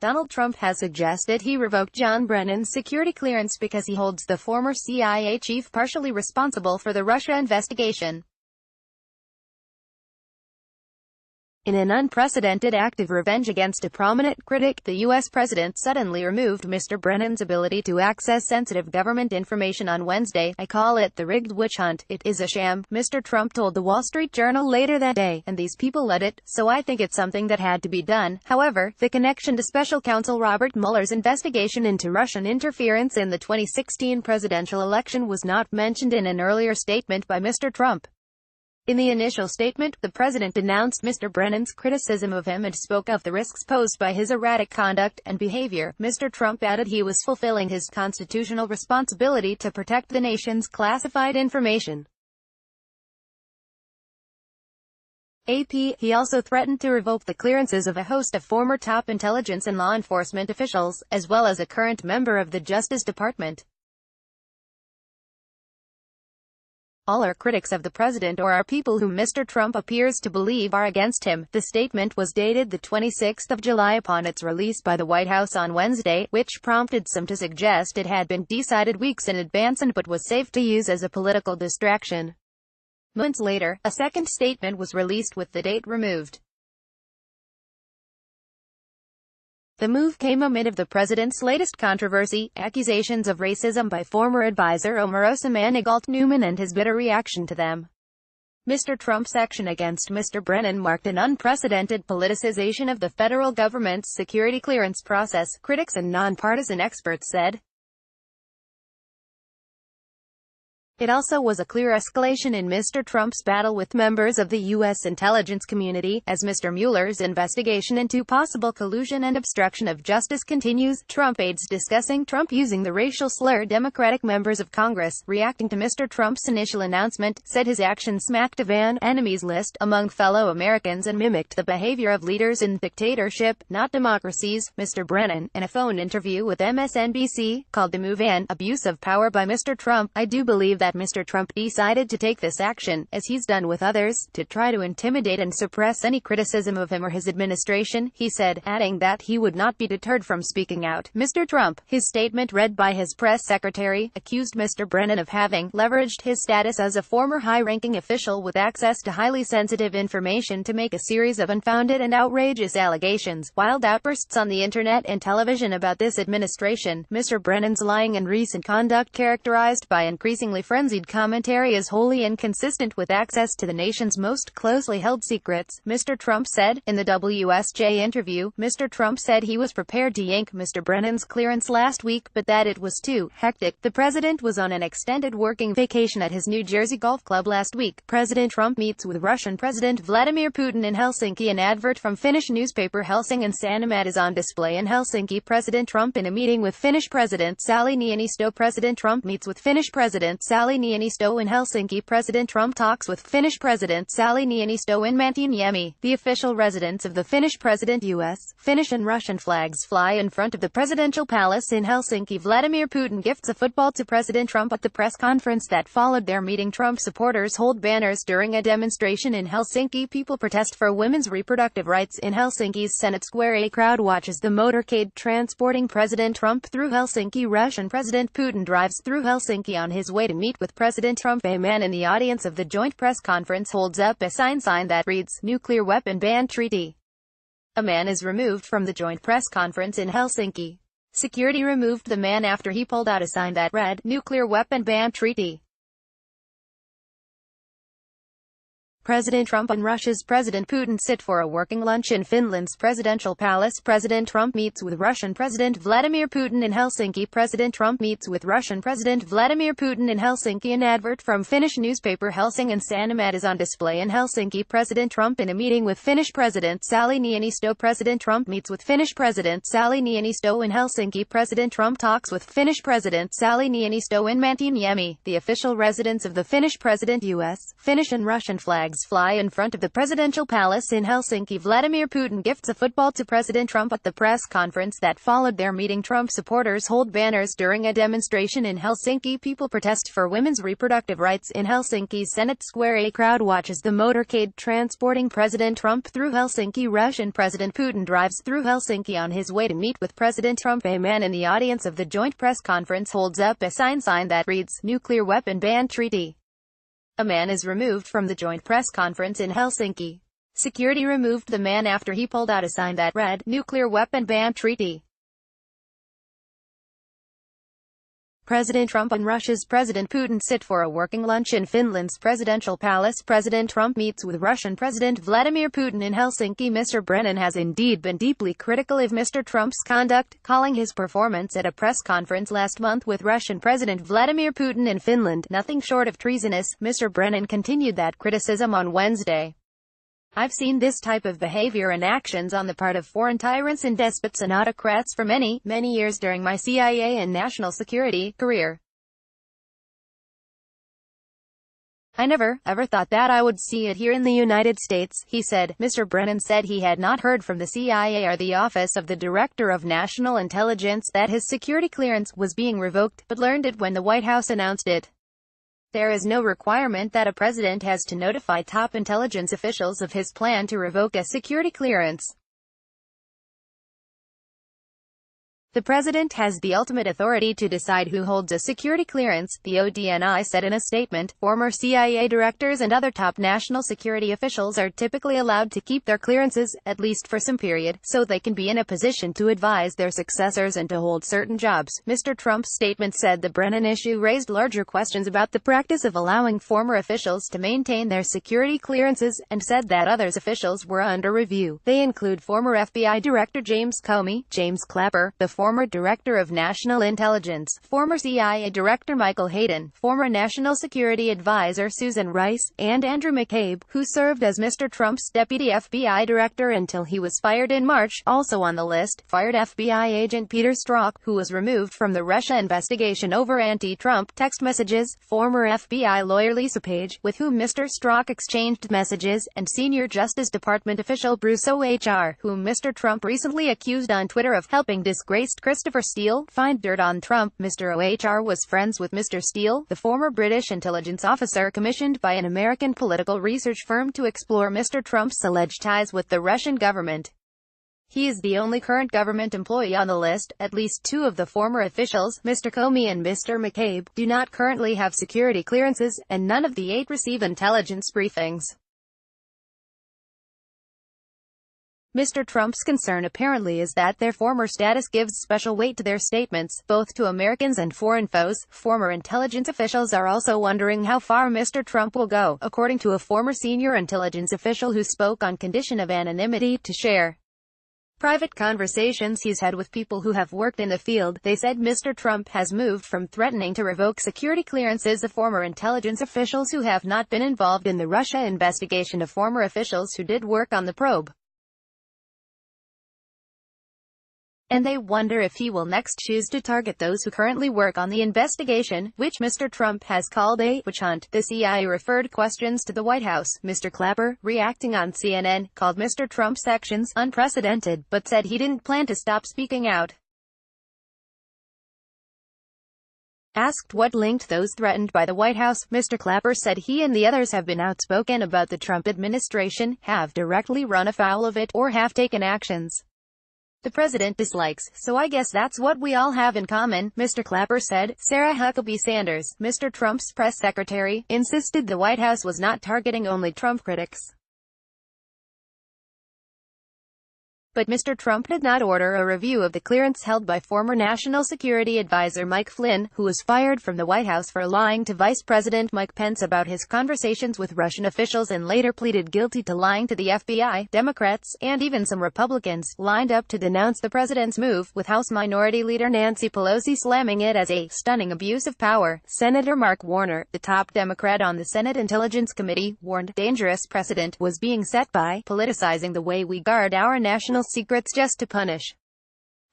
Donald Trump has suggested he revoked John Brennan's security clearance because he holds the former CIA chief partially responsible for the Russia investigation. In an unprecedented act of revenge against a prominent critic, the U.S. president suddenly removed Mr. Brennan's ability to access sensitive government information on Wednesday. "I call it the rigged witch hunt. It is a sham," Mr. Trump told the Wall Street Journal later that day, "and these people led it, so I think it's something that had to be done." However, the connection to special counsel Robert Mueller's investigation into Russian interference in the 2016 presidential election was not mentioned in an earlier statement by Mr. Trump. In the initial statement, the president denounced Mr. Brennan's criticism of him and spoke of the risks posed by his erratic conduct and behavior. Mr. Trump added he was fulfilling his constitutional responsibility to protect the nation's classified information. AP. He also threatened to revoke the clearances of a host of former top intelligence and law enforcement officials, as well as a current member of the Justice Department. "All are critics of the president or are people whom Mr. Trump appears to believe are against him." The statement was dated the 26th of July upon its release by the White House on Wednesday, which prompted some to suggest it had been decided weeks in advance and but was safe to use as a political distraction. Months later, a second statement was released with the date removed. The move came amid of the president's latest controversy, accusations of racism by former advisor Omarosa Manigault Newman and his bitter reaction to them. Mr. Trump's action against Mr. Brennan marked an unprecedented politicization of the federal government's security clearance process, critics and nonpartisan experts said. It also was a clear escalation in Mr. Trump's battle with members of the U.S. intelligence community, as Mr. Mueller's investigation into possible collusion and obstruction of justice continues. Trump aides discussing Trump using the racial slur. Democratic members of Congress, reacting to Mr. Trump's initial announcement, said his action smacked of an enemies list among fellow Americans and mimicked the behavior of leaders in dictatorship, not democracies. Mr. Brennan, in a phone interview with MSNBC, called the move an abuse of power by Mr. Trump. "I do believe that Mr. Trump decided to take this action, as he's done with others, to try to intimidate and suppress any criticism of him or his administration," he said, adding that he would not be deterred from speaking out. Mr. Trump, his statement read by his press secretary, accused Mr. Brennan of having leveraged his status as a former high-ranking official with access to highly sensitive information to make a series of unfounded and outrageous allegations. Wild outbursts on the internet and television about this administration. Mr. Brennan's lying and recent conduct, characterized by increasingly frenzied commentary, is wholly inconsistent with access to the nation's most closely held secrets, Mr. Trump said. In the WSJ interview, Mr. Trump said he was prepared to yank Mr. Brennan's clearance last week, but that it was too hectic. The president was on an extended working vacation at his New Jersey golf club last week. President Trump meets with Russian President Vladimir Putin in Helsinki. An advert from Finnish newspaper Helsingin Sanomat is on display in Helsinki. President Trump in a meeting with Finnish President Sauli Niinisto. President Trump meets with Finnish President Sauli Niinisto in Helsinki. President Trump talks with Finnish President Sauli Niinisto in Mantianiemi, the official residence of the Finnish president. U.S., Finnish and Russian flags fly in front of the presidential palace in Helsinki. Vladimir Putin gifts a football to President Trump. At the press conference that followed their meeting, Trump supporters hold banners during a demonstration in Helsinki. People protest for women's reproductive rights in Helsinki's Senate Square. A crowd watches the motorcade transporting President Trump through Helsinki. Russian President Putin drives through Helsinki on his way to meet with President Trump. A man in the audience of the joint press conference holds up a sign that reads, "Nuclear Weapon Ban Treaty." A man is removed from the joint press conference in Helsinki. Security removed the man after he pulled out a sign that read, "Nuclear Weapon Ban Treaty." President Trump and Russia's President Putin sit for a working lunch in Finland's presidential palace. President Trump meets with Russian President Vladimir Putin in Helsinki. President Trump meets with Russian President Vladimir Putin in Helsinki. An advert from Finnish newspaper Helsingin Sanomat is on display in Helsinki. President Trump in a meeting with Finnish President Sauli Niinisto. President Trump meets with Finnish President Sauli Niinisto in Helsinki. President Trump talks with Finnish President Sauli Niinisto in Mantianiemi, the official residence of the Finnish president. U.S., Finnish and Russian flags flags fly in front of the presidential palace in Helsinki. Vladimir Putin gifts a football to President Trump. At the press conference that followed their meeting, Trump supporters hold banners during a demonstration in Helsinki. People protest for women's reproductive rights in Helsinki's Senate Square. A crowd watches the motorcade transporting President Trump through Helsinki. Russian President Putin drives through Helsinki on his way to meet with President Trump. A man in the audience of the joint press conference holds up a sign that reads, "Nuclear Weapon Ban Treaty." A man is removed from the joint press conference in Helsinki. Security removed the man after he pulled out a sign that read, "Nuclear Weapon Ban Treaty." President Trump and Russia's President Putin sit for a working lunch in Finland's presidential palace. President Trump meets with Russian President Vladimir Putin in Helsinki. Mr. Brennan has indeed been deeply critical of Mr. Trump's conduct, calling his performance at a press conference last month with Russian President Vladimir Putin in Finland nothing short of treasonous. Mr. Brennan continued that criticism on Wednesday. "I've seen this type of behavior and actions on the part of foreign tyrants and despots and autocrats for many, many years during my CIA and national security career. I never, ever thought that I would see it here in the United States," he said. Mr. Brennan said he had not heard from the CIA or the Office of the Director of National Intelligence that his security clearance was being revoked, but learned it when the White House announced it. There is no requirement that a president has to notify top intelligence officials of his plan to revoke a security clearance. The president has the ultimate authority to decide who holds a security clearance, the ODNI said in a statement. Former CIA directors and other top national security officials are typically allowed to keep their clearances, at least for some period, so they can be in a position to advise their successors and to hold certain jobs. Mr. Trump's statement said the Brennan issue raised larger questions about the practice of allowing former officials to maintain their security clearances, and said that others officials were under review. They include former FBI Director James Comey, James Clapper, the former Director of National Intelligence, former CIA Director Michael Hayden, former National Security Advisor Susan Rice, and Andrew McCabe, who served as Mr. Trump's deputy FBI Director until he was fired in March. Also on the list, fired FBI agent Peter Strzok, who was removed from the Russia investigation over anti-Trump text messages, former FBI lawyer Lisa Page, with whom Mr. Strzok exchanged messages, and senior Justice Department official Bruce O'Hr, whom Mr. Trump recently accused on Twitter of helping disgraced Christopher Steele find dirt on Trump. Mr. O'Hr was friends with Mr. Steele, the former British intelligence officer commissioned by an American political research firm to explore Mr. Trump's alleged ties with the Russian government. He is the only current government employee on the list. At least two of the former officials, Mr. Comey and Mr. McCabe, do not currently have security clearances, and none of the 8 receive intelligence briefings. Mr. Trump's concern apparently is that their former status gives special weight to their statements, both to Americans and foreign foes. Former intelligence officials are also wondering how far Mr. Trump will go, according to a former senior intelligence official who spoke on condition of anonymity to share private conversations he's had with people who have worked in the field. They said Mr. Trump has moved from threatening to revoke security clearances of former intelligence officials who have not been involved in the Russia investigation to former officials who did work on the probe. And they wonder if he will next choose to target those who currently work on the investigation, which Mr. Trump has called a witch hunt. The CIA referred questions to the White House. Mr. Clapper, reacting on CNN, called Mr. Trump's actions unprecedented, but said he didn't plan to stop speaking out. Asked what linked those threatened by the White House, Mr. Clapper said he and the others have been outspoken about the Trump administration, have directly run afoul of it, or have taken actions the president dislikes, so I guess that's what we all have in common, Mr. Clapper said. Sarah Huckabee Sanders, Mr. Trump's press secretary, insisted the White House was not targeting only Trump critics. But Mr. Trump did not order a review of the clearance held by former National Security Advisor Mike Flynn, who was fired from the White House for lying to Vice President Mike Pence about his conversations with Russian officials and later pleaded guilty to lying to the FBI. Democrats, and even some Republicans, lined up to denounce the president's move, with House Minority Leader Nancy Pelosi slamming it as a stunning abuse of power. Senator Mark Warner, the top Democrat on the Senate Intelligence Committee, warned dangerous precedent was being set by politicizing the way we guard our national secrets just to punish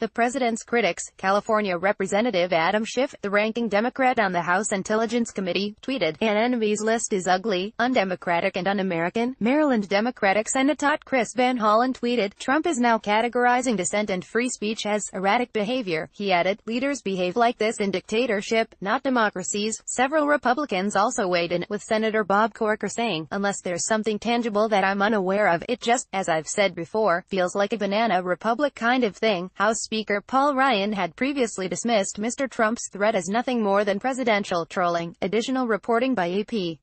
The president's critics, California Representative Adam Schiff, the ranking Democrat on the House Intelligence Committee, tweeted, "An enemies list is ugly, undemocratic and un-American." Maryland Democratic Senator Chris Van Hollen tweeted, "Trump is now categorizing dissent and free speech as erratic behavior." He added, "Leaders behave like this in dictatorship, not democracies." Several Republicans also weighed in, with Senator Bob Corker saying, "Unless there's something tangible that I'm unaware of, it just, as I've said before, feels like a banana republic kind of thing." House Speaker Paul Ryan had previously dismissed Mr. Trump's threat as nothing more than presidential trolling. Additional reporting by AP.